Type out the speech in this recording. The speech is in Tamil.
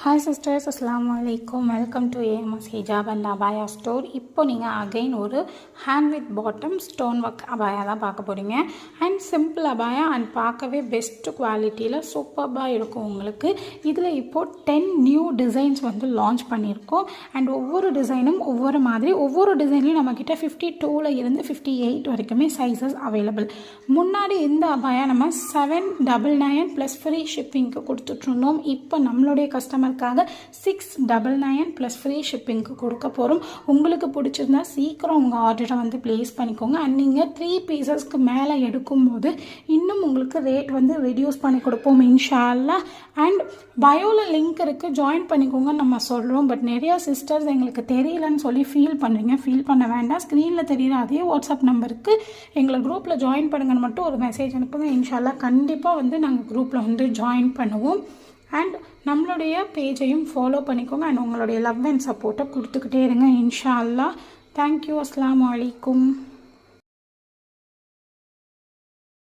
Hi sisters, Assalamu alaikum. Welcome to AMS Hijab and Abaya store. இப்போ நீங்கள் அகைன் ஒரு hand with bottom stone work அபாயா தான் பார்க்க போகிறீங்க. அண்ட் சிம்பிள் அபாயா அண்ட் பார்க்கவே பெஸ்ட் குவாலிட்டியில் சூப்பர்பாக இருக்கும் உங்களுக்கு. இதில் இப்போது 10 நியூ டிசைன்ஸ் வந்து லான்ச் பண்ணியிருக்கோம். அண்ட் ஒவ்வொரு டிசைனும் ஒவ்வொரு மாதிரி, ஒவ்வொரு டிசைன்லையும் நம்மக்கிட்ட 52 இருந்து 58 வரைக்குமே சைஸஸ் அவைலபிள். முன்னாடி இந்த அபாயா நம்ம 799 ப்ளஸ் ஃப்ரீ ஷிப்பிங்க்கு கொடுத்துட்ருந்தோம். இப்போ நம்மளுடைய கஸ்டமருக்காக 699 ப்ளஸ் ஃப்ரீ ஷிப்பிங்க்கு கொடுக்க போகிறோம். உங்களுக்கு பிடிச்சிருந்தா சீக்கிரம் உங்கள் ஆர்டரை வந்து ப்ளேஸ் பண்ணிக்கோங்க. அண்ட் நீங்கள் 3 பீசஸ்க்கு மேலே எடுக்கும்போது இன்னும் உங்களுக்கு ரேட் வந்து ரெடியூஸ் பண்ணி கொடுப்போம் இன்ஷா அல்லாஹ். அண்ட் பயோவில் லிங்க் இருக்குது, ஜாயின் பண்ணிக்கோங்கன்னு நம்ம சொல்கிறோம். பட் நிறையா சிஸ்டர்ஸ் எங்களுக்கு தெரியலன்னு சொல்லி ஃபீல் பண்ணுறீங்க. ஃபீல் பண்ண வேண்டாம். ஸ்க்ரீனில் தெரியுற அதே வாட்ஸ்அப் நம்பருக்கு எங்களை குரூப்பில் ஜாயின் பண்ணுங்கன்னு மட்டும் ஒரு மெசேஜ் அனுப்புங்க. இன்ஷா அல்லாஹ் கண்டிப்பாக வந்து நாங்கள் குரூப்பில் வந்து ஜாயின் பண்ணுவோம். அண்ட் நம்மளுடைய பேஜையும் ஃபாலோ பண்ணிக்கோங்க. அண்ட் உங்களுடைய லவ் அண்ட் சப்போர்ட்டை கொடுத்துக்கிட்டே இருங்க இன்ஷா அல்லாஹ். தேங்க்யூ. அஸ்ஸலாமு அலைக்கும்.